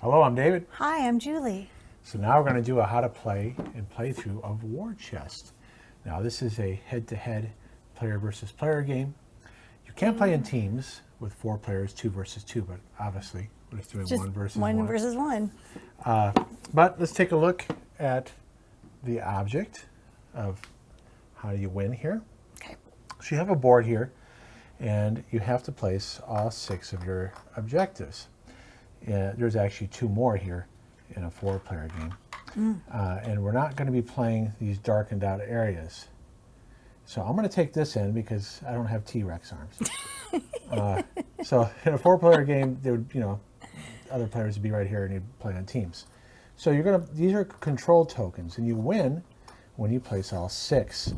Hello, I'm David. Hi, I'm Julie. So now we're going to do a how to play and playthrough of War Chest. Now this is a head-to-head player versus player game. You can't play in teams with 4 players, 2 versus 2, but obviously we're just doing Just 1 versus one 1. versus one. But let's take a look at the object of how do you win here. Okay. So you have a board here, and you have to place all 6 of your objectives. There's actually 2 more here in a 4-player game. And we're not going to be playing these darkened out areas. So I'm going to take this in because I don't have T-Rex arms. So in a 4-player game, there would, other players would be right here and you'd play on teams. So these are control tokens, and you win when you place all 6.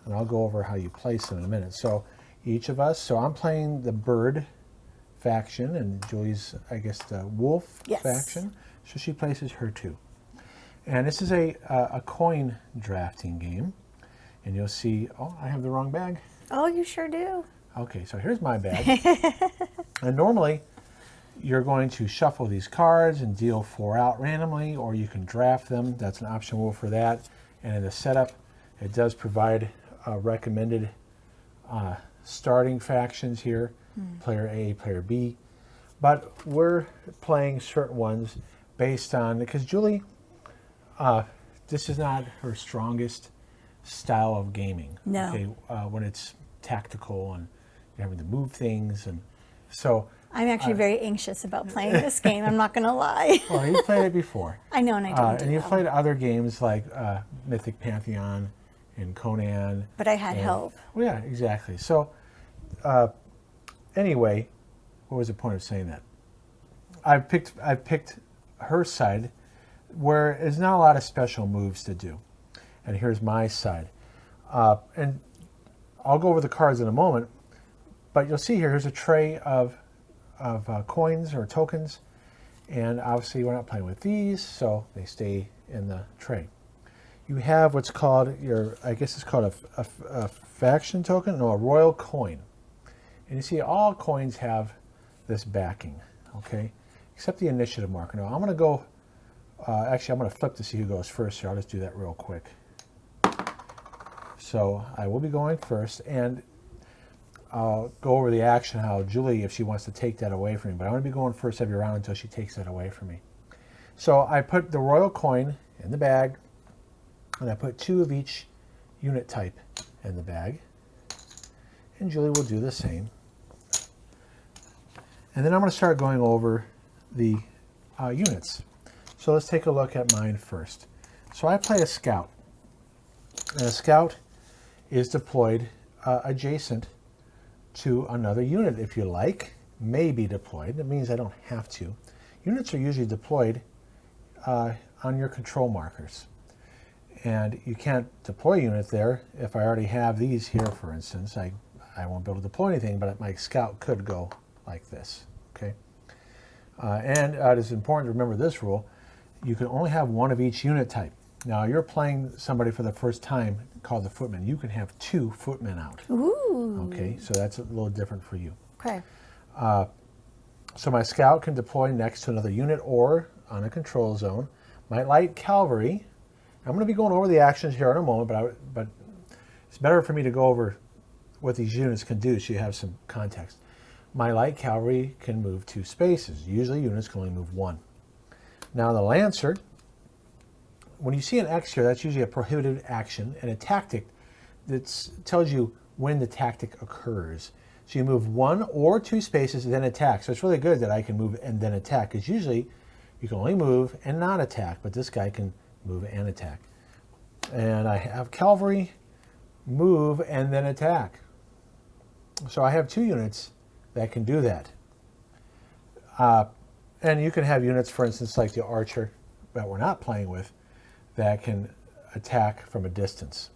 And I'll go over how you place them in a minute. So each of us, so I'm playing the bird faction, and Julie's, I guess, the wolf faction. So she places her 2. And this is a coin drafting game. And you'll see, oh, I have the wrong bag. Oh, you sure do. Okay, so here's my bag. And normally, you're going to shuffle these cards and deal 4 out randomly, or you can draft them. That's an option rule for that. And in the setup, it does provide recommended starting factions here, player A, player B. But we're playing certain ones based on, because Julie, this is not her strongest style of gaming. No. Okay, when it's tactical and you're having to move things, and so I'm actually very anxious about playing this game. I'm not going to lie. well, you've played it before. I know, and I don't. And you've played other games like Mythic Pantheon and Conan. But I had help. Well, yeah, exactly. So anyway, what was the point of saying that? I picked her side, where there's not a lot of special moves to do. And here's my side. And I'll go over the cards in a moment, but you'll see here's a tray of coins or tokens, and obviously we're not playing with these, so they stay in the tray. You have what's called I guess it's called a faction token, no, a royal coin. And you see all coins have this backing, okay, except the initiative marker. Now I'm going to go, actually I'm going to flip to see who goes first here. I'll just do that real quick. So I will be going first, and I'll go over the action, how Julie, if she wants to take that away from me, but I'm going to be going first every round until she takes that away from me. So I put the royal coin in the bag, and I put 2 of each unit type in the bag, and Julie will do the same. And then I'm going to start going over the units. So let's take a look at mine first. So I play a scout, and a scout is deployed adjacent to another unit, if you like, may be deployed. That means I don't have to. Units are usually deployed on your control markers. And you can't deploy a unit there if I already have these here, for instance. I won't be able to deploy anything, but my scout could go like this, okay? And it is important to remember this rule. You can only have 1 of each unit type. Now, you're playing somebody for the first time called the footman. You can have 2 footmen out. Ooh. Okay, so that's a little different for you. Okay. So my scout can deploy next to another unit or on a control zone. My light cavalry, I'm going to be going over the actions here in a moment, but it's better for me to go over what these units can do so you have some context. My light cavalry can move 2 spaces. Usually units can only move 1. Now the lancer, when you see an X here, that's usually a prohibited action and a tactic that tells you when the tactic occurs. So you move 1 or 2 spaces and then attack. So it's really good that I can move and then attack, because usually you can only move and not attack, but this guy can move and attack. And I have cavalry, move and then attack. So I have 2 units that can do that. And you can have units, for instance, like the archer that we're not playing with, that can attack from a distance.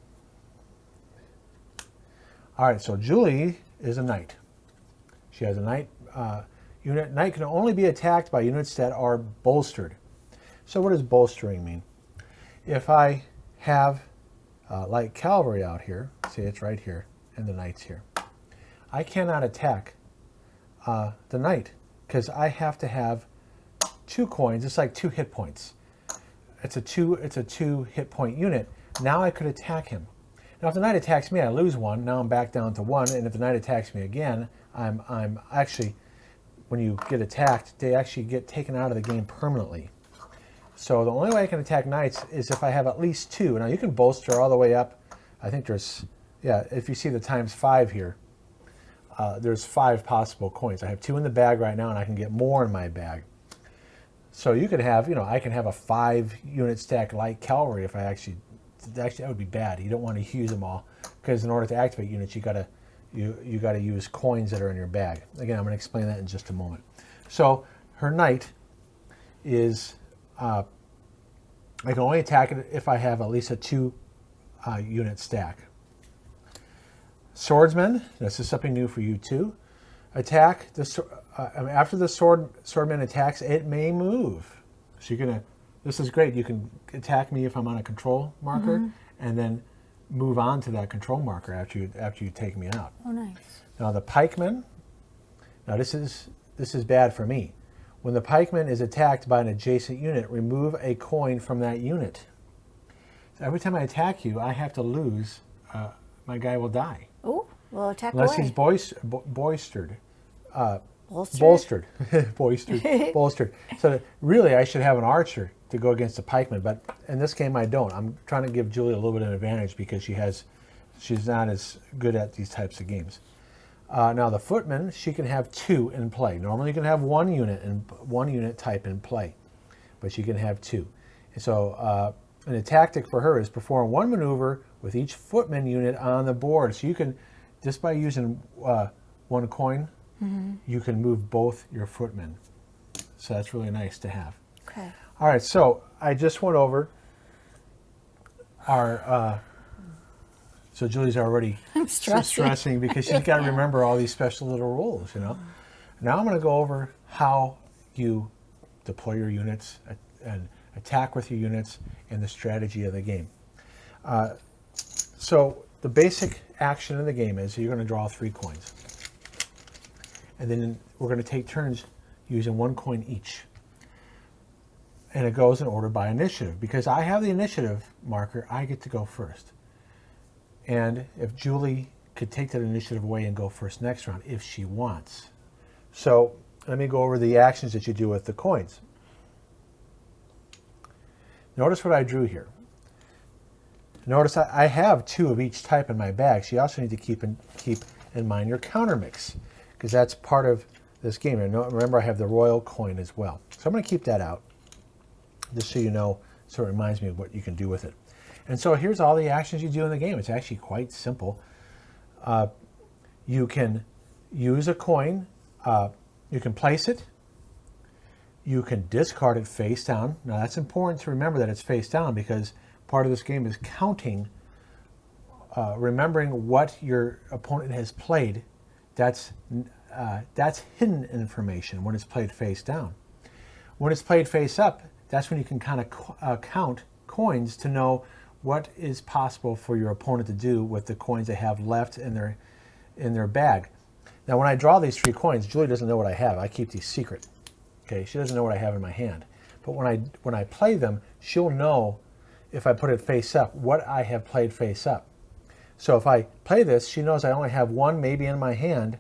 All right, so Julie is a knight. She has a knight unit. Knight can only be attacked by units that are bolstered. So what does bolstering mean? If I have light cavalry out here, see it's right here, and the knight's here, I cannot attack the knight because I have to have 2 coins, it's like 2 hit points. It's a 2 hit point unit. Now I could attack him. Now if the knight attacks me, I lose 1. Now I'm back down to 1. And if the knight attacks me again, I'm actually, when you get attacked, they actually get taken out of the game permanently. So the only way I can attack knights is if I have at least 2. Now you can bolster all the way up. I think there's, yeah, if you see the ×5 here, there's 5 possible coins. I have 2 in the bag right now, and I can get more in my bag. So you could have, I can have a 5 unit stack light cavalry if I actually that would be bad. You don't want to use them all, because in order to activate units, you gotta use coins that are in your bag. Again, I'm going to explain that in just a moment. So her knight is, I can only attack it if I have at least a 2 unit stack. Swordsman, this is something new for you too. Attack after the swordman attacks, it may move. So you're gonna. This is great. You can attack me if I'm on a control marker, and then move on to that control marker after you take me out. Oh, nice. Now the pikeman. Now this is bad for me. When the pikeman is attacked by an adjacent unit, remove a coin from that unit. So every time I attack you, I have to lose. My guy will die. Oh, well, attack unless away. He's bolstered. Bolstered? Bolstered. So really, I should have an archer to go against the pikeman, but in this game I don't. I'm trying to give Julie a little bit of an advantage because she's not as good at these types of games. Now the footman, she can have 2 in play. Normally you can have 1 unit type in play, but she can have 2. And so and a tactic for her is perform 1 maneuver with each footman unit on the board. So you can, just by using 1 coin, you can move both your footmen. So that's really nice to have. Okay. All right, so I just went over our, so Julie's already stressing because she's got to remember all these special little rules, Now I'm going to go over how you deploy your units and attack with your units and the strategy of the game. So the basic action in the game is you're going to draw 3 coins. And then we're going to take turns using 1 coin each. And it goes in order by initiative. Because I have the initiative marker, I get to go first. And if Julie could take that initiative away and go first next round, if she wants. So let me go over the actions that you do with the coins. Notice what I drew here. Notice I have 2 of each type in my bag. So you also need to keep in mind your counter mix, because that's part of this game. And remember, I have the royal coin as well. So I'm going to keep that out, just so you know, so it reminds me of what you can do with it. And so here's all the actions you do in the game. It's actually quite simple. You can use a coin. You can place it. You can discard it face down. Now that's important to remember that it's face down, because part of this game is counting, remembering what your opponent has played. That's hidden information when it's played face down. When it's played face up, that's when you can kind of count coins to know what is possible for your opponent to do with the coins they have left in their bag. Now when I draw these 3 coins, Julie doesn't know what I have. I keep these secret. Okay, she doesn't know what I have in my hand. But when I play them, she'll know, if I put it face up, what I have played face up. So if I play this, she knows I only have 1 maybe in my hand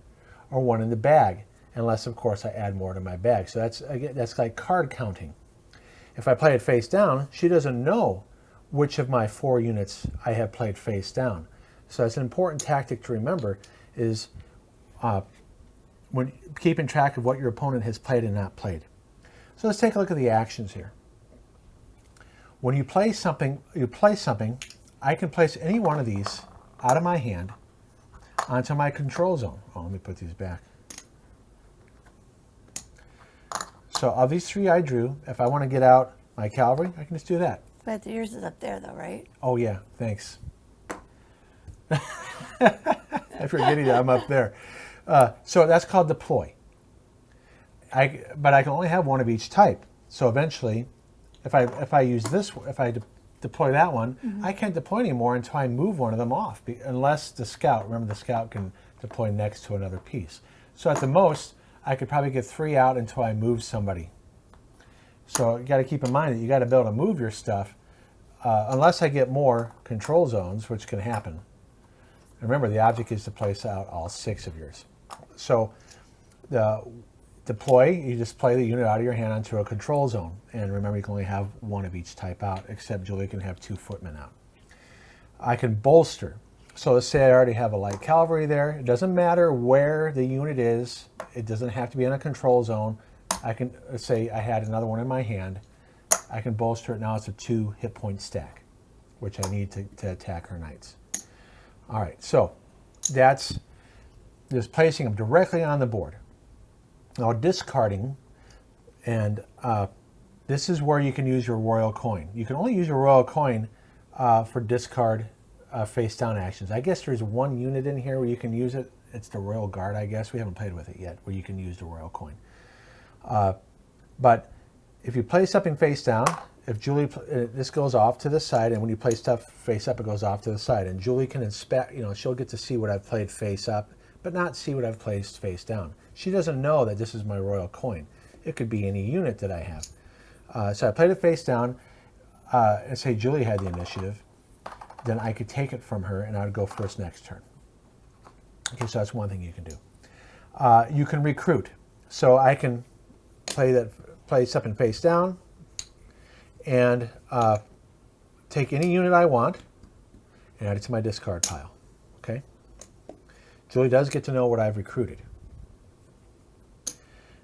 or 1 in the bag, unless of course I add more to my bag. So that's like card counting. If I play it face down, she doesn't know which of my 4 units I have played face down. So that's an important tactic to remember, is when keeping track of what your opponent has played and not played. So let's take a look at the actions here. When you play something, I can place any one of these out of my hand onto my control zone. Oh, let me put these back. So of these 3 I drew, if I want to get out my cavalry, I can just do that. But yours is up there, though, right? Oh, yeah, thanks. I forget that I'm up there. So that's called deploy. But I can only have 1 of each type. So eventually, if I deploy that one, I can't deploy anymore until I move 1 of them off, unless the scout, remember the scout can deploy next to another piece. So at the most, I could probably get 3 out until I move somebody. So you got to keep in mind that you got to be able to move your stuff unless I get more control zones, which can happen. Remember, the object is to place out all 6 of yours. So the deploy, you just play the unit out of your hand onto a control zone. And remember, you can only have 1 of each type out, except Julie can have 2 footmen out. I can bolster. So let's say I already have a light cavalry there. It doesn't matter where the unit is. It doesn't have to be in a control zone. I can, let's say I had another one in my hand. I can bolster it. Now it's a 2 hit point stack, which I need to attack her knights. All right, so that's just placing them directly on the board. Now discarding, and this is where you can use your royal coin. You can only use your royal coin for discard face down actions. I guess there's 1 unit in here where you can use it. It's the Royal Guard, I guess. We haven't played with it yet, where you can use the royal coin. But if you play something face down, if Julie, this goes off to the side, and when you play stuff face up, it goes off to the side. And Julie can inspect, she'll get to see what I've played face up, but not see what I've placed face down. She doesn't know that this is my royal coin. It could be any unit that I have. So I played it face down, and say Julie had the initiative, then I could take it from her and I would go first next turn. Okay, so that's one thing you can do. You can recruit. So I can play something face down and take any unit I want and add it to my discard pile. Okay. Julie does get to know what I've recruited.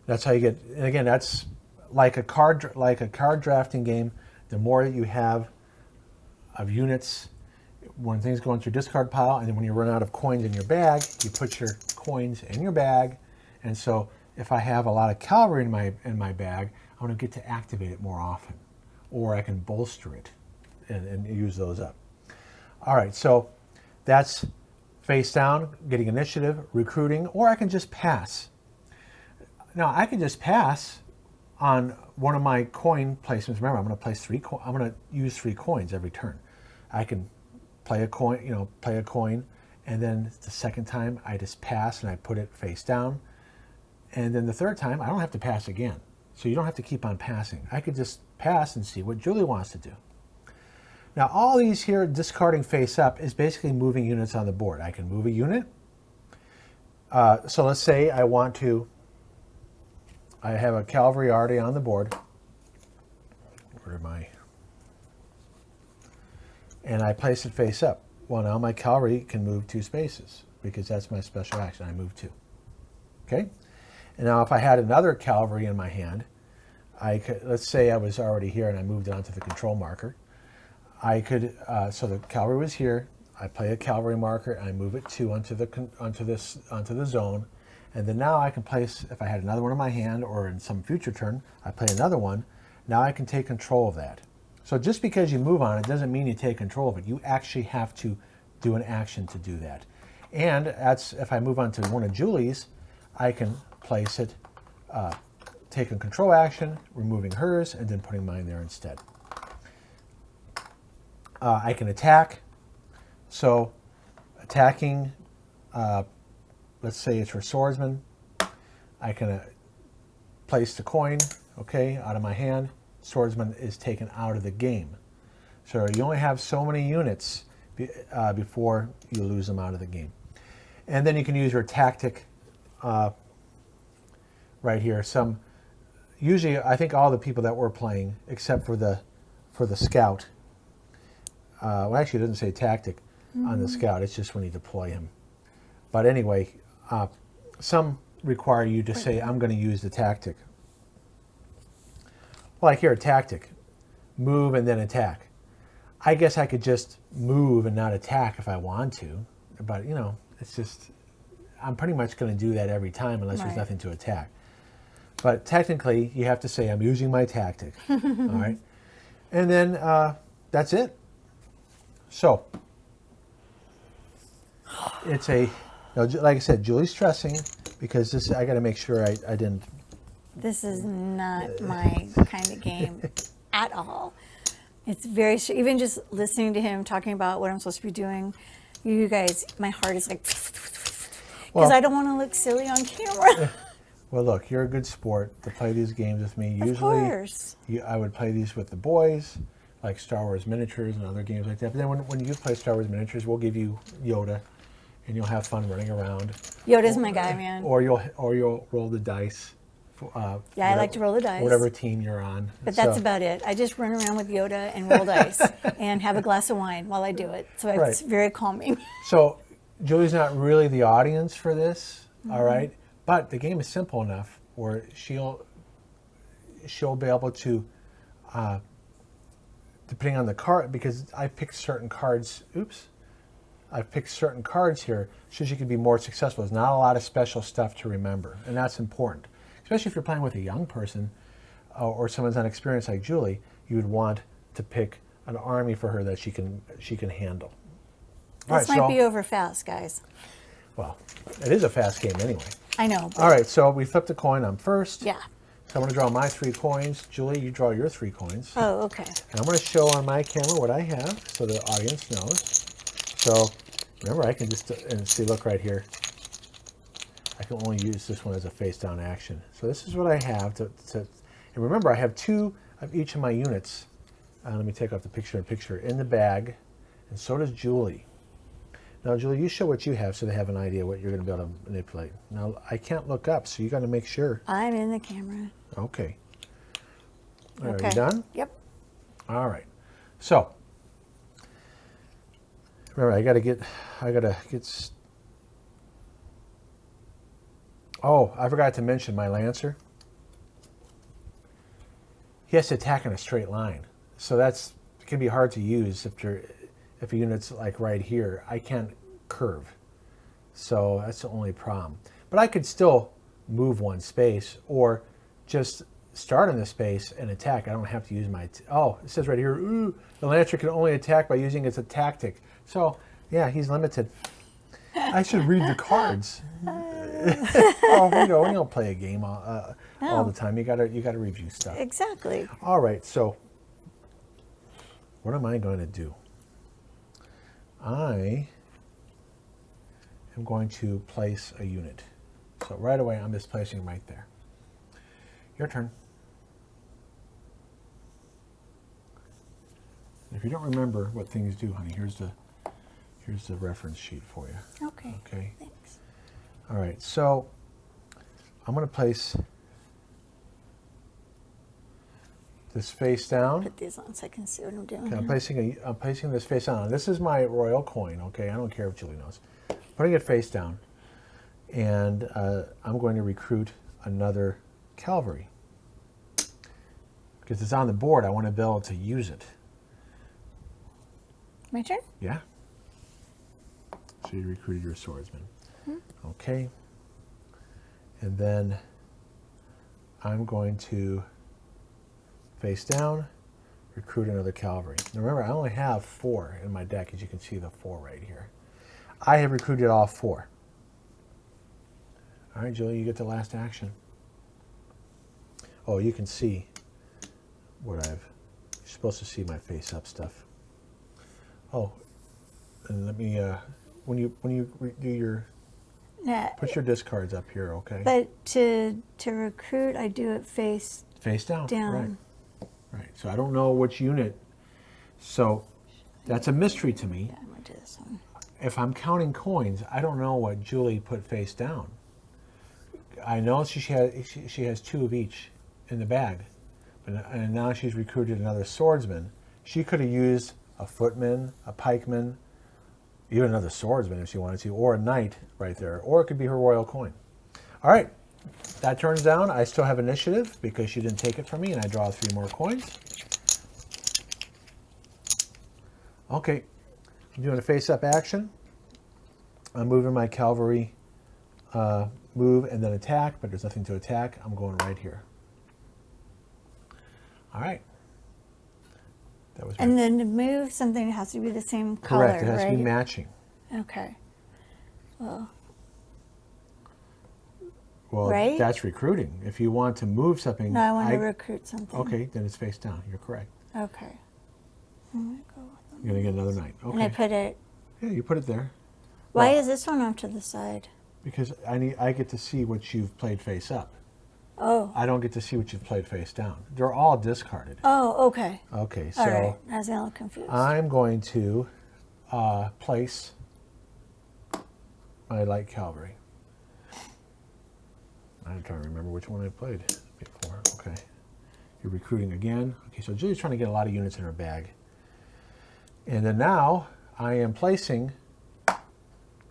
That's how you get, and again, that's like a card drafting game. The more that you have of units, when things go into your discard pile, and then when you run out of coins in your bag, you put your coins in your bag. And so if I have a lot of cavalry in my bag, I'm going to get to activate it more often, or I can bolster it and use those up. All right, so that's face down, getting initiative, recruiting, or I can just pass. Now I can just pass on one of my coin placements. Remember, I'm going to place I'm going to use 3 coins every turn. I can play a coin, and then the second time I just pass and I put it face down, and then the third time I don't have to pass again. So you don't have to keep on passing. I could just pass and see what Julie wants to do. Now all these here discarding face up is basically moving units on the board. I can move a unit. So let's say I have a cavalry already on the board. Where am I? And I place it face up. Well, now my cavalry can move 2 spaces because that's my special action. I move 2. Okay? And now if I had another cavalry in my hand, I could, let's say I was already here and I moved it onto the control marker. I could, so the cavalry was here. I play a cavalry marker and I move it 2 onto the zone. And then now I can place, if I had another one in my hand or in some future turn, I play another one. Now I can take control of that. So just because you move on it doesn't mean you take control of it. You actually have to do an action to do that. And that's, if I move on to one of Julie's, I can place it, take a control action, removing hers, and then putting mine there instead. I can attack. So attacking, let's say it's for swordsman. I can place the coin, okay, out of my hand. Swordsman is taken out of the game. So you only have so many units before you lose them out of the game. And then you can use your tactic right here. Usually I think all the people that we're playing, except for the scout, well actually it doesn't say tactic on the scout, it's just when you deploy him. But anyway, some require you to say, I'm going to use the tactic. Like here, tactic, move and then attack. I guess I could just move and not attack if I want to, but it's just, I'm pretty much going to do that every time unless there's nothing to attack. But technically, you have to say, I'm using my tactic, all right? And then that's it. So, it's like I said, Julie's stressing because this, I got to make sure I didn't. This is not my kind of game at all. It's very, even just listening to him talking about what I'm supposed to be doing, you guys, my heart is like, because I don't want to look silly on camera. Well, look, you're a good sport to play these games with me. Of Usually, course. I would play these with the boys, like Star Wars miniatures and other games like that. But then when you play Star Wars miniatures, we'll give you Yoda, and you'll have fun running around. Yoda's my guy, man. Or you'll roll the dice. Yeah, I like to roll the dice. Whatever team you're on. But that's about it. I just run around with Yoda and roll dice and have a glass of wine while I do it. So it's very calming. So Julie's not really the audience for this, all right? But the game is simple enough where she'll be able to, depending on the card, because I picked certain cards. Oops. I've picked certain cards here so she can be more successful. There's not a lot of special stuff to remember, and that's important. Especially if you're playing with a young person or someone's unexperienced like Julie, you would want to pick an army for her that she can handle. This might be over fast, guys. Well, it is a fast game anyway. I know. All right, so we flipped a coin. I'm first. Yeah. So I'm going to draw my 3 coins. Julie, you draw your 3 coins. Oh, okay. And I'm going to show on my camera what I have so the audience knows. So remember, I can just, and see, look right here. I can only use this one as a face-down action. So this is what I have and remember, I have 2 of each of my units. Let me take off the picture in the bag, and so does Julie. Now, Julie, you show what you have so they have an idea what you're going to be able to manipulate. Now, I can't look up, so you got to make sure. I'm in the camera. Okay. All right, Okay. you done? Yep. All right. So, remember, I got to get. Oh, I forgot to mention my Lancer. He has to attack in a straight line, so it can be hard to use if a unit's like right here. I can't curve, so that's the only problem. But I could still move 1 space or just start in the space and attack. I don't have to use my. Oh, it says right here, ooh, the Lancer can only attack by using its tactic. So yeah, he's limited. I should read the cards. Oh, we don't play a game all the time. You gotta review stuff. Exactly. All right. So, what am I going to do? I am going to place a unit. So right away, I'm just placing right there. Your turn. If you don't remember what things do, honey, here's the reference sheet for you. Okay. Okay. Thanks. All right, so I'm going to place this face down. Put these on so I can see what I'm doing. Okay, I'm placing this face down. This is my royal coin. Okay, I don't care if Julie knows. Putting it face down, and I'm going to recruit another cavalry because it's on the board. I want to be able to use it. My turn? Yeah. So you recruited your swordsman. Okay. And then I'm going to face down, recruit another cavalry. Now remember, I only have 4 in my deck, as you can see the 4 right here. I have recruited all 4. All right, Julie, you get the last action. Oh, you can see what you're supposed to see my face up stuff. Oh, and let me, when you do your, put your discards up here, okay? But to recruit, I do it face down. down. Right. So I don't know which unit. So that's a mystery to me. Yeah, I'm going to do this one. If I'm counting coins, I don't know what Julie put face down. I know she has 2 of each in the bag, and now she's recruited another swordsman. She could have used a footman, a pikeman, even another swordsman if she wanted to, or a knight right there, or it could be her royal coin. All right, that turns down. I still have initiative because she didn't take it from me, and I draw 3 more coins. Okay, I'm doing a face-up action. I'm moving my cavalry, move and then attack, but there's nothing to attack. I'm going right here. All right. That was and then to move something, it has to be the same color, correct. It has right? to be matching. Okay. Well, right? That's recruiting. If you want to move something. No, I want to recruit something. Okay, then it's face down. You're correct. Okay. I'm gonna go You're going to get another knight. Okay. And I put it. Yeah, you put it there. Why is this one off to the side? Because I get to see what you've played face up. Oh. I don't get to see what you've played face down. They're all discarded. Oh, okay. Okay, All right. so I was a little confused. I'm going to place my light cavalry. I'm trying to remember which one I played before. Okay. You're recruiting again. Okay, so Julie's trying to get a lot of units in her bag. And then now I am placing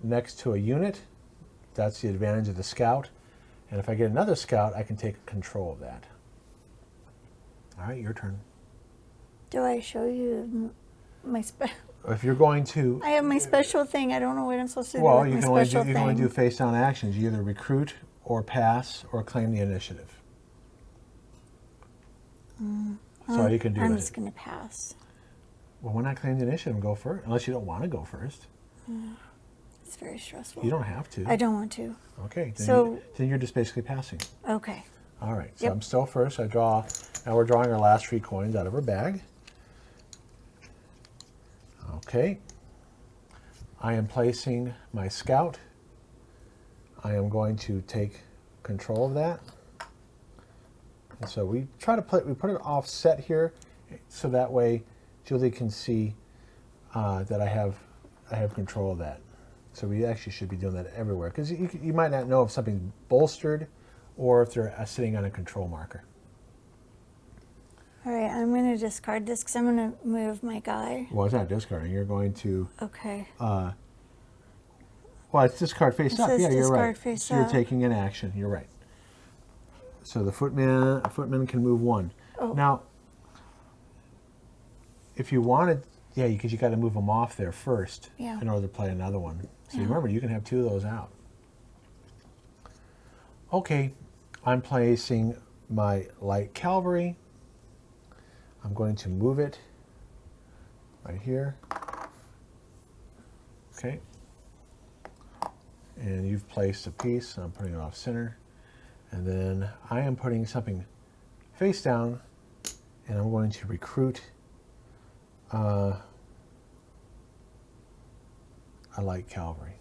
next to a unit. That's the advantage of the scout. And if I get another scout, I can take control of that. All right, your turn. Do I show you my special? If you're going to... I have my special thing. I don't know what I'm supposed to do Well, with you my can only special do, thing. you can only do face-down actions. You either recruit or pass or claim the initiative. That's all you can do. I'm with just it. going to pass. Well, why not claim the initiative and go first? Unless you don't want to go first. It's very stressful. You don't have to. I don't want to. Okay. So- then you're just basically passing. Okay. All right. So Yep. I'm still first. I draw. Now we're drawing our last 3 coins out of our bag. Okay. I am placing my scout. I am going to take control of that. And so we try to put it offset here, so that way Julie can see that I have control of that. So we actually should be doing that everywhere, because you might not know if something's bolstered or if they're sitting on a control marker. All right. I'm going to discard this because I'm going to move my guy. Well, it's not discarding. You're going to, Okay. well, it's discard face It up. says Yeah, you're right. discard face So you're up. taking an action. You're right. So the footman can move 1. Oh. Now, if you wanted, yeah, because you got to move them off there first Yeah. in order to play another one. So Yeah. remember, you can have 2 of those out. Okay, I'm placing my light cavalry. I'm going to move it right here. Okay. And you've placed a piece, and I'm putting it off center. And then I am putting something face down, and I'm going to recruit a light cavalry.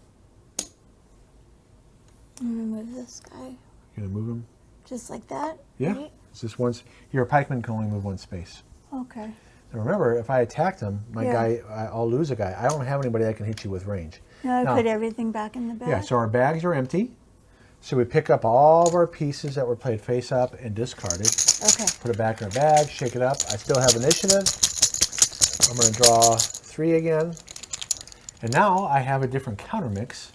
I'm going to move this guy You're gonna move him? just like that. Yeah. Right? It's just once. Your pikeman can only move 1 space. Okay. And remember, if I attack them, my Yeah. guy, I'll lose a guy. I don't have anybody that can hit you with range. Now I Now- put everything back in the bag. Yeah, so our bags are empty. So we pick up all of our pieces that were played face up and discarded. Okay. Put it back in our bag, shake it up. I still have initiative. I'm going to draw 3 again. And now I have a different counter mix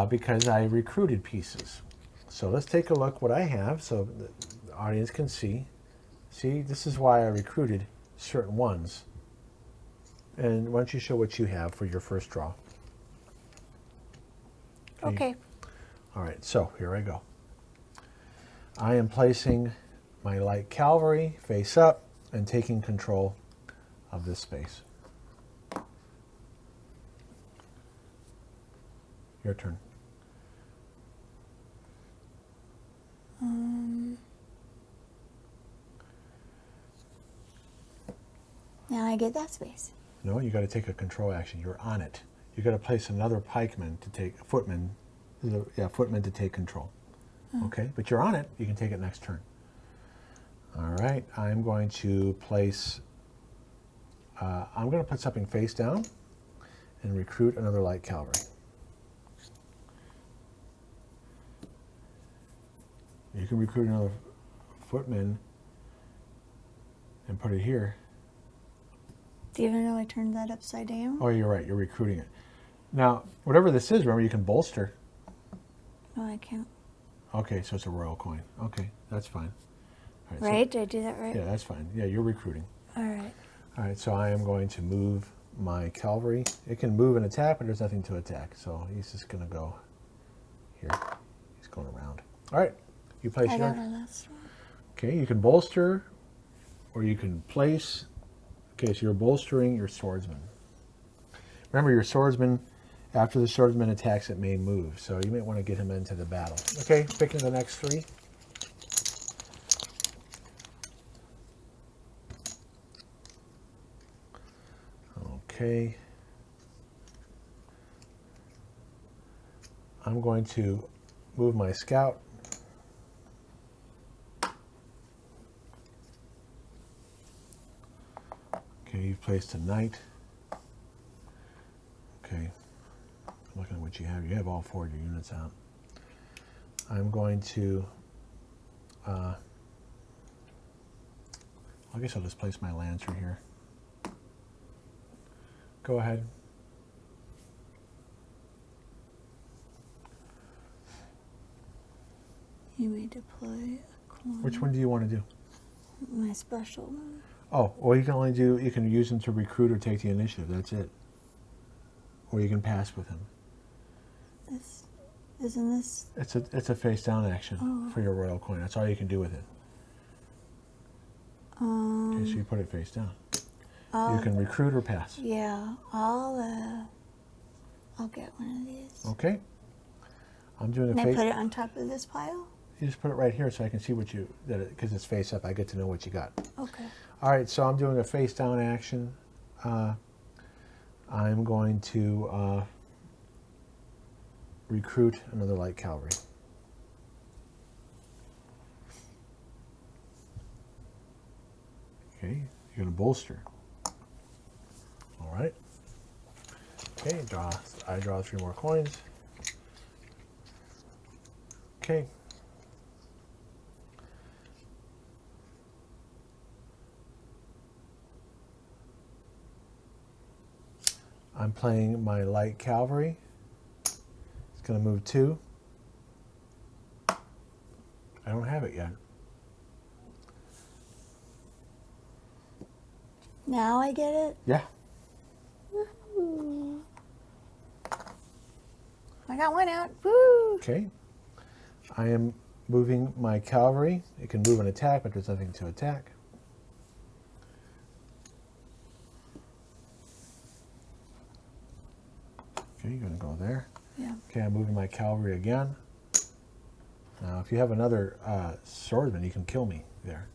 because I recruited pieces. So let's take a look what I have so the audience can see. See, this is why I recruited certain ones. And why don't you show what you have for your first draw? Okay. All right, so here I go. I am placing my light cavalry face up and taking control of this space. Your turn. Now I get that space. No, you got to take a control action. You're on it. You got to place another pikeman to take footman. Yeah, footman to take control. Okay, but you're on it. You can take it next turn. All right, I'm going to place. I'm going to put something face down and recruit another light cavalry. You can recruit another footman and put it here. Do you even know I turned that upside down? Oh, you're right. You're recruiting it. Now, whatever this is, remember you can bolster. No, I can't. Okay, so it's a royal coin. Okay, that's fine. All so- Right? Did I do that right? yeah, that's fine. Yeah, you're recruiting. All right. All right, so I am going to move my cavalry. It can move and attack, but there's nothing to attack. So he's just going to go here. He's going around. All right, you place I your. got my last one. Okay, you can bolster, or you can place. Okay, so you're bolstering your swordsman. Remember, your swordsman, after the swordsman attacks, it may move. So you may want to get him into the battle. Okay, picking the next 3. Okay. I'm going to move my scout. Okay, you've placed a knight. Okay, looking at what you have. You have all 4 of your units out. I'm going to, I guess I'll just place my lancer here. Go ahead. You may deploy a coin. Which one do you want to do? My special one. Oh, well, you can only do, you can use him to recruit or take the initiative. That's it. Or you can pass with him. This, isn't this? It's a face down action for your royal coin. That's all you can do with it. Okay, so you put it face down. You can recruit or pass. Yeah, I'll get one of these. Okay. I'm doing a Can I face. put it on top of this pile? You just put it right here so I can see what you, because it's face up, I get to know what you got. Okay. All right, so I'm doing a face down action. I'm going to recruit another light cavalry. Okay, you're going to bolster. All right. Okay, I draw 3 more coins. Okay. I'm playing my light cavalry. It's going to move 2. I don't have it yet. Now I get it? Yeah. Woo. I got one out. Woo! Okay. I am moving my cavalry. It can move and attack, but there's nothing to attack. Okay, you're going to go there. Yeah. Okay, I'm moving my cavalry again. Now, if you have another swordsman, you can kill me there.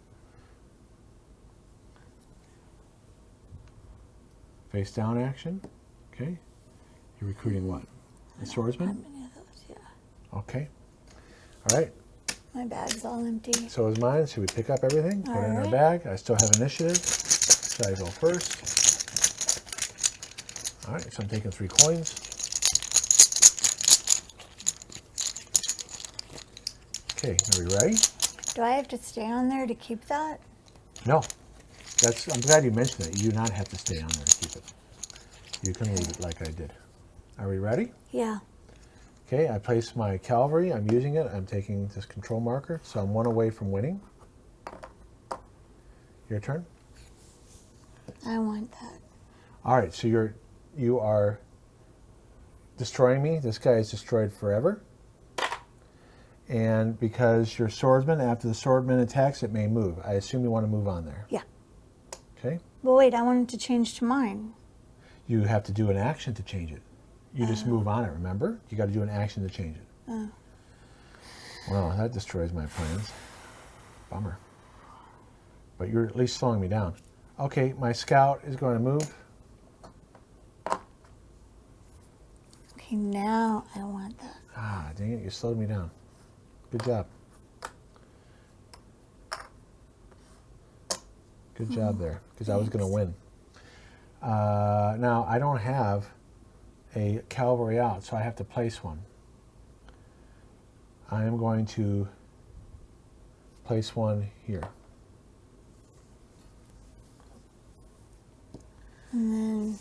Face down action. Okay. You're recruiting what? A swordsman? How many of those? Yeah. Okay. All right. My bag's all empty. So is mine. Should we pick up everything? Put it in our right. bag. I still have initiative. Should I go first? All right, so I'm taking 3 coins. Okay, are we ready? Do I have to stay on there to keep that? No. I'm glad you mentioned that. You do not have to stay on there to keep it. You can leave it like I did. Are we ready? Yeah. Okay, I place my cavalry. I'm using it. I'm taking this control marker, so I'm 1 away from winning. Your turn. I want that. All right, so you are destroying me. This guy is destroyed forever. And because you're swordsman, after the swordsman attacks, it may move. I assume you want to move on there. Yeah. Okay. But wait, I wanted to change to mine. You have to do an action to change it. You just move on it, remember? You got to do an action to change it. Oh. Well, that destroys my plans. Bummer. But you're at least slowing me down. Okay, my scout is going to move. Okay, now I want that. Ah, dang it, you slowed me down. Good job. Good job there, because I was going to win. Now, I don't have a cavalry out, so I have to place one. I am going to place one here. And then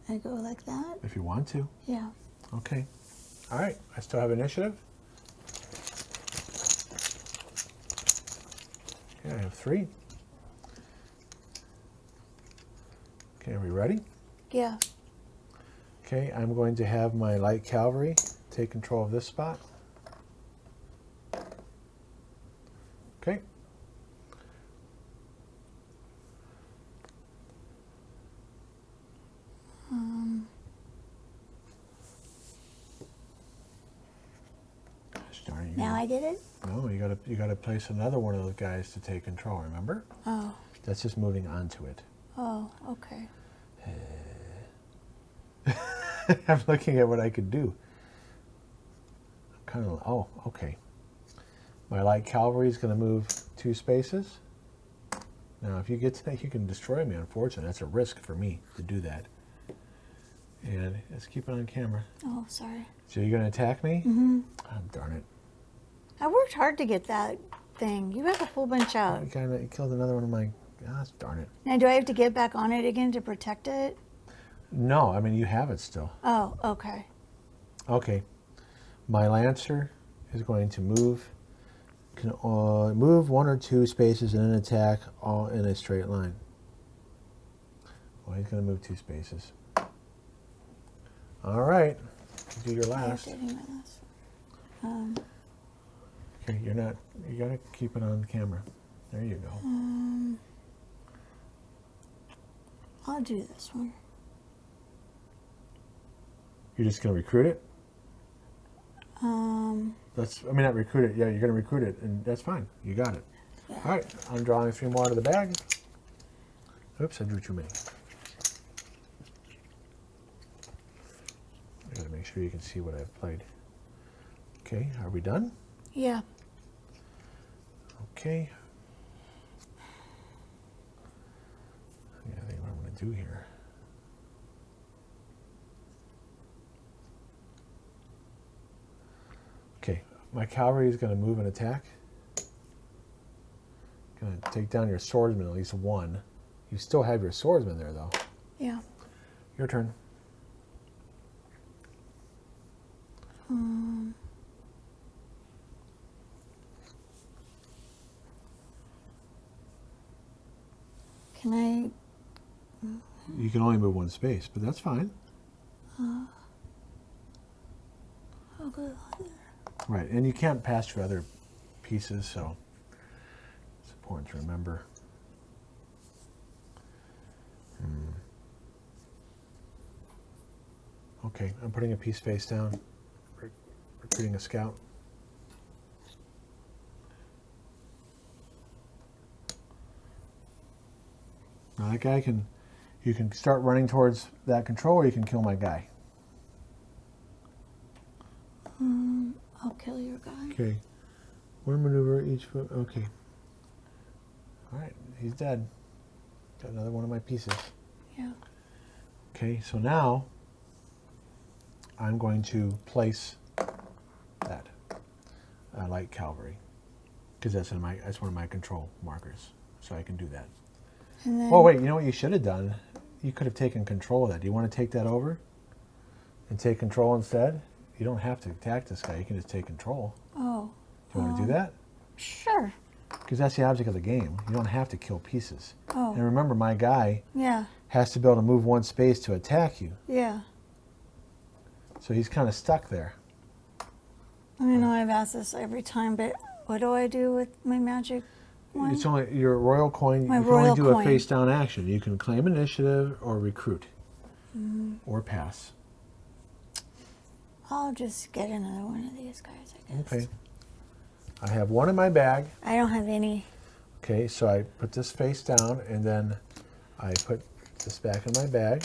I go like that? If you want to. Yeah. Okay. All right, I still have initiative. Okay, I have 3. Okay, are we ready? Yeah. Okay, I'm going to have my light cavalry take control of this spot. Okay. Gosh darn it, Now I get it? No, you gotta place another one of those guys to take control, remember? Oh. That's just moving onto it. Oh, okay. I'm looking at what I could do. I'm kind of, oh, okay. My light cavalry is going to move 2 spaces. Now, if you get to that, you can destroy me, unfortunately. That's a risk for me to do that. And let's keep it on camera. Oh, sorry. So you're going to attack me? Mm-hmm. Oh, darn it. I worked hard to get that thing. You have a whole bunch out. You killed another one of my... Gosh, darn it. Now, do I have to get back on it again to protect it? No, I mean, you have it still. Oh, okay. Okay. My Lancer is going to move. Can move 1 or 2 spaces in an attack all in a straight line. Well, he's going to move 2 spaces. All right. Do your last. I have to do my last. Okay, you got to keep it on camera. There you go. I'll do this one. You're just going to recruit it? Not recruit it. Yeah, you're going to recruit it, and that's fine. You got it. Yeah. All right, I'm drawing 3 more out of the bag. Oops, I drew too many. I got to make sure you can see what I've played. Okay, are we done? Yeah. Okay. Yeah, I think what I'm going to do here. Okay, my cavalry is going to move and attack. Going to take down your swordsman, at least 1. You still have your swordsman there, though. Yeah. Your turn. Can I? You can only move 1 space, but that's fine. I'll go there. Right, and you can't pass your other pieces, so it's important to remember. Okay, I'm putting a piece face down, recruiting a scout. Now that guy you can start running towards that control, or you can kill my guy. I'll kill your guy. Okay. 1 maneuver each foot. Okay. All right, he's dead. Got another one of my pieces. Yeah. Okay, so now I'm going to place that light cavalry because that's one of my control markers, so I can do that. And then, Oh wait, you know what you should have done? You could have taken control of that. Do you want to take that over and take control instead? You don't have to attack this guy. You can just take control. oh. Do you want to do that? Sure. Because that's the object of the game. You don't have to kill pieces. Oh. And remember, my guy Yeah. has to be able to move 1 space to attack you. Yeah. So he's kind of stuck there. I know I've asked this every time, but what do I do with my magic one? It's only your royal coin. My you can only royal do coin. a face down action. You can claim initiative or recruit or pass. I'll just get another one of these guys, I guess. Okay. I have 1 in my bag. I don't have any. Okay, so I put this face down and then I put this back in my bag.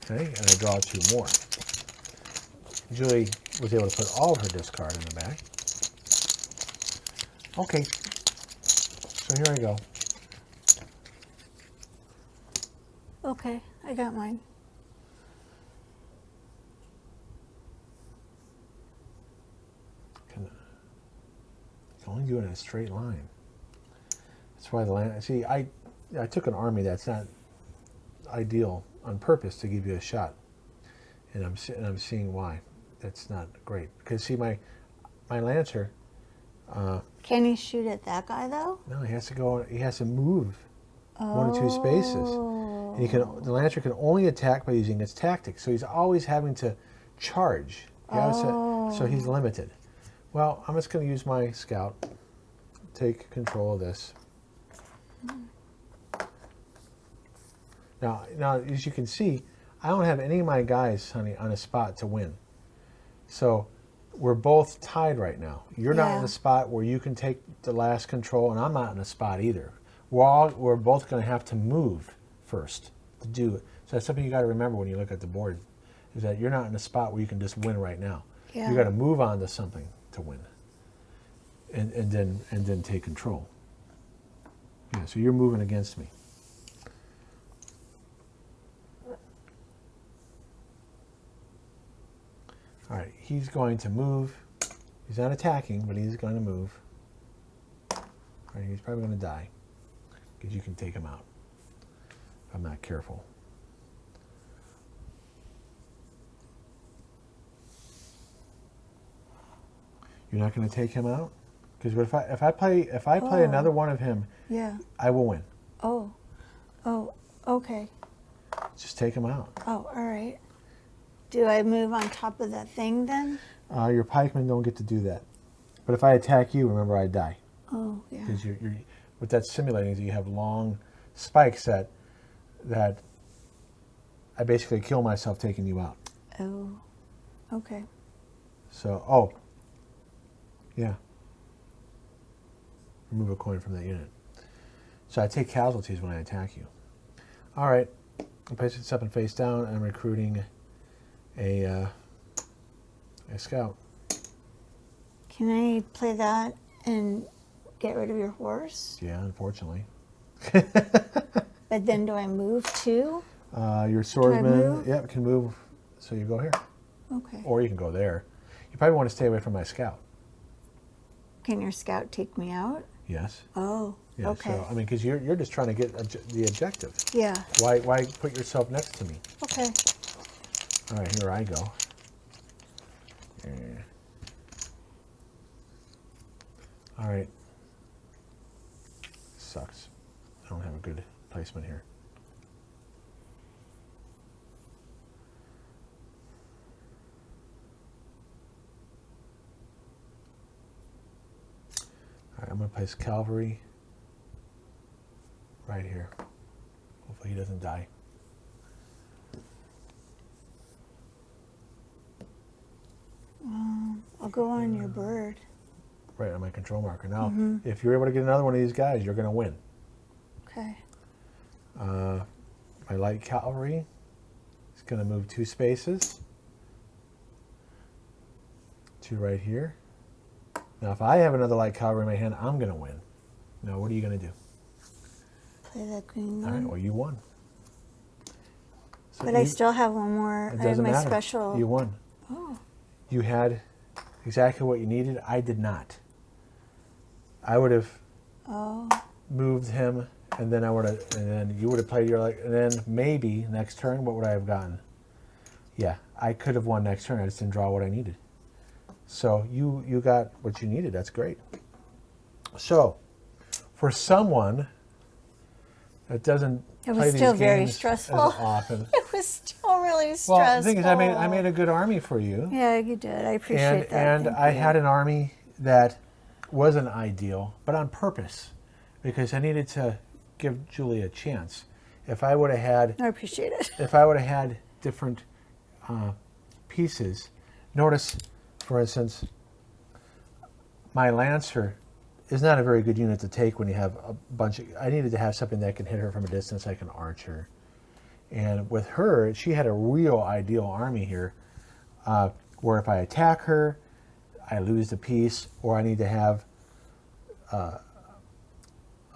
Okay, and I draw 2 more. Julie was able to put all of her discard in the bag. Okay, so here I go. Okay, I got mine. Can only do it in a straight line. That's why the land. See, I took an army that's not ideal on purpose to give you a shot, and I'm seeing why. That's not great because see my Lancer. Can he shoot at that guy though? No, he has to go. He has to move 1 or 2 spaces. And the Lancer can only attack by using its tactics. So he's always having to charge. So he's limited. Well, I'm just going to use my scout. Take control of this. Now, as you can see, I don't have any of my guys, honey, on a spot to win. So we're both tied right now. You're not in a spot where you can take the last control, and I'm not in a spot either. We're both going to have to move first to do it. So that's something you got to remember when you look at the board, is that you're not in a spot where you can just win right now. Yeah. You got to move on to something to win. and then take control. Yeah, so you're moving against me. All right, he's going to move. He's not attacking, but he's going to move. All right, he's probably going to die because you can take him out if I'm not careful. You're not going to take him out? Because if I play another one of him, Yeah. I will win. Oh. Oh. Okay. Just take him out. Oh, all right. Do I move on top of that thing then? Your pikemen don't get to do that. But if I attack you, remember I die. Oh, yeah. Because you're what that's simulating is you have long spikes that I basically kill myself taking you out. Oh. Okay. So, yeah. Remove a coin from that unit. So I take casualties when I attack you. All right. I place this up and face down. I'm recruiting a scout. Can I play that and get rid of your horse? Yeah, unfortunately. But then do I move too? Your swordsman, move? yep, can move. So you go here. Okay. Or you can go there. You probably want to stay away from my scout. Can your scout take me out? Yes. Oh, Yeah, okay. So, I mean, because you're just trying to get the objective. Yeah. Why put yourself next to me? Okay. All right, here I go. All right. Sucks. I don't have a good placement here. All right, I'm going to place cavalry right here. Hopefully he doesn't die. I'll go on your bird. Right on my control marker. Now, if you're able to get another one of these guys, you're going to win. Okay. My light cavalry is going to move 2 spaces to right here. Now, if I have another light cavalry in my hand, I'm going to win. Now, what are you going to do? Play that green All one. right, well, you won. So But I still have one more. It I have doesn't my matter. special. You won. Oh. You had exactly what you needed. I did not. I would have moved him, and then you would have played your and then maybe next turn, what would I have gotten? Yeah, I could have won next turn. I just didn't draw what I needed. So you got what you needed. That's great. So, for someone that doesn't It play was these still very games stressful. as often. It was still really stressful. Well, the thing is, I made a good army for you. Yeah, you did. I appreciate that. And Thank I you. had an army that wasn't ideal, but on purpose, because I needed to give Julie a chance. If I would have had, I appreciate it. if I would have had different pieces, notice, for instance, my Lancer is not a very good unit to take when you have a bunch of. I needed to have something that can hit her from a distance, like an archer. And with her, she had a real ideal army here, where if I attack her, I lose the piece, or I need to have a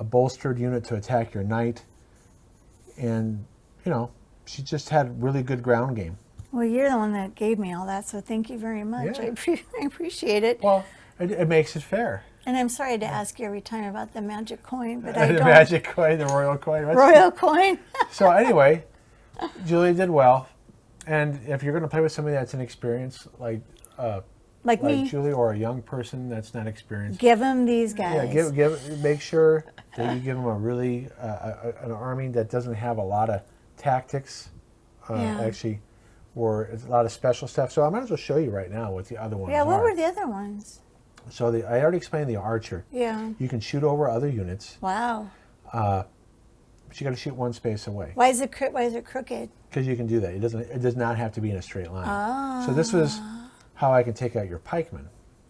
bolstered unit to attack your knight. And, she just had really good ground game. Well, you're the one that gave me all that, so thank you very much. Yeah. I appreciate it. Well, it makes it fair. And I'm sorry to ask you every time about the magic coin, but I The don't. magic coin, the royal coin. Royal coin. So anyway, Julie did well. And if you're going to play with somebody that's inexperienced, like me. Julie, or a young person that's not experienced, Give them these guys. yeah, make sure that you give them a really an army that doesn't have a lot of tactics. Yeah. Actually, or it's a lot of special stuff. So I might as well show you right now what the other ones Yeah, are. what were the other ones? So I already explained the archer. Yeah. You can shoot over other units, Wow. but you got to shoot 1 space away. Why is it crooked? Because you can do that. It does not have to be in a straight line. So this was how I can take out your pikemen.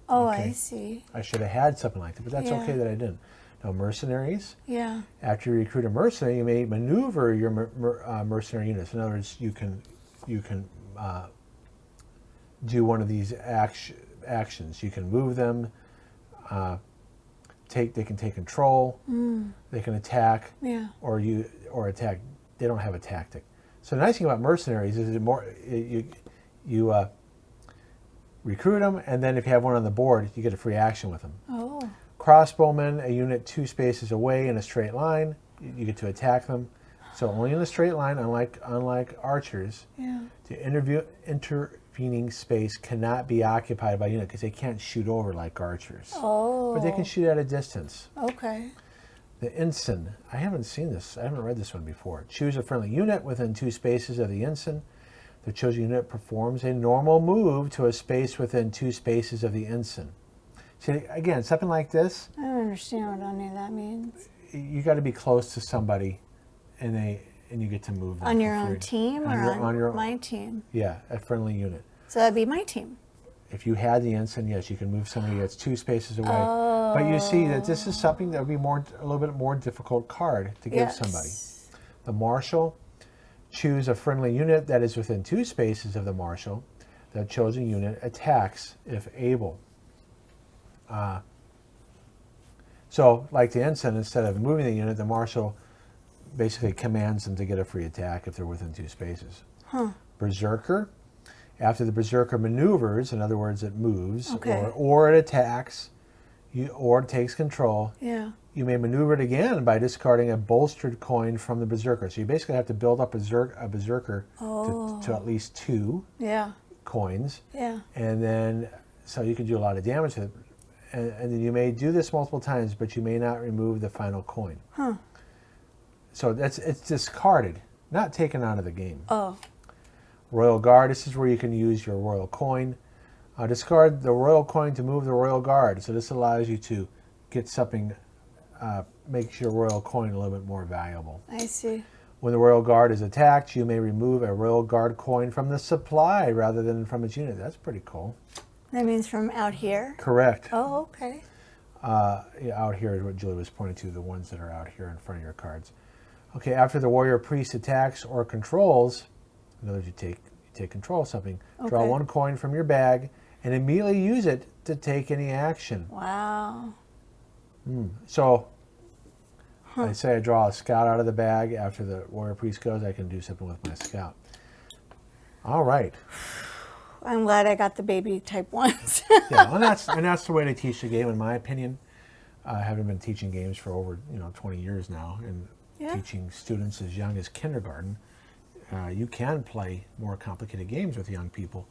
Oh, Okay. I see. I should have had something like that, but that's Yeah. okay that I didn't. Now, mercenaries. Yeah. After you recruit a mercenary, you may maneuver your mercenary units. In other words, you can do one of these actions. You can move them They can take control. They can attack. Yeah. Or attack. They don't have a tactic. So the nice thing about mercenaries is you recruit them, and then if you have one on the board, you get a free action with them. Oh. Crossbowmen, a unit 2 spaces away in a straight line. You get to attack them. So only in a straight line, unlike archers. Yeah. The intervening space cannot be occupied by a unit because they can't shoot over like archers. Oh. But they can shoot at a distance. Okay. The ensign. I haven't seen this. I haven't read this one before. Choose a friendly unit within 2 spaces of the ensign. The chosen unit performs a normal move to a space within 2 spaces of the ensign. See, again, something like this, I don't understand what any of that means. you got to be close to somebody, and you get to move them On your for own free. team or on your my team? Yeah, a friendly unit. So that'd be my team. If you had the ensign, yes, you can move somebody that's 2 spaces away. But you see that this is something that would be a little bit more difficult card to give somebody. The marshal. Choose a friendly unit that is within 2 spaces of the marshal. That chosen unit attacks if able. So, like the ensign, instead of moving the unit, the marshal basically commands them to get a free attack if they're within 2 spaces. Berserker. After the berserker maneuvers, in other words, it moves, or it attacks, or it takes control. Yeah. You may maneuver it again by discarding a bolstered coin from the berserker. So you basically have to build up a berserker to at least 2 coins. Yeah. And then, so you can do a lot of damage with it. And then you may do this multiple times, but you may not remove the final coin. So it's discarded, not taken out of the game. Oh. Royal Guard, this is where you can use your royal coin. Discard the royal coin to move the royal guard. So this allows you to get something, makes your royal coin a little bit more valuable. I see. When the royal guard is attacked, you may remove a royal guard coin from the supply rather than from its unit. That's pretty cool. That means from out here? Correct. Oh, okay. Out here is what Julie was pointing to, the ones that are out here in front of your cards. Okay, after the warrior priest attacks or controls, in other words, you take control of something, draw 1 coin from your bag and immediately use it to take any action. Wow. So, I say I draw a scout out of the bag. After the warrior priest goes, I can do something with my scout. All right. I'm glad I got the baby type ones. Yeah, and that's the way to teach the game, in my opinion. Having been teaching games for over 20 years now, and teaching students as young as kindergarten, you can play more complicated games with young people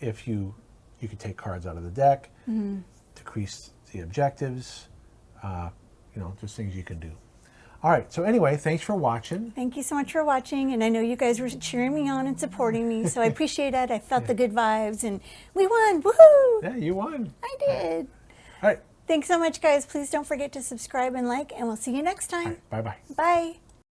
if you can take cards out of the deck, decrease the objectives, just things you can do. All right, so anyway, thanks for watching. Thank you so much for watching, and I know you guys were cheering me on and supporting me, so I appreciate it. I felt the good vibes, and we won. Woohoo! Yeah, you won. I did. All right. Thanks so much, guys. Please don't forget to subscribe and like, and we'll see you next time. Bye-bye. Bye.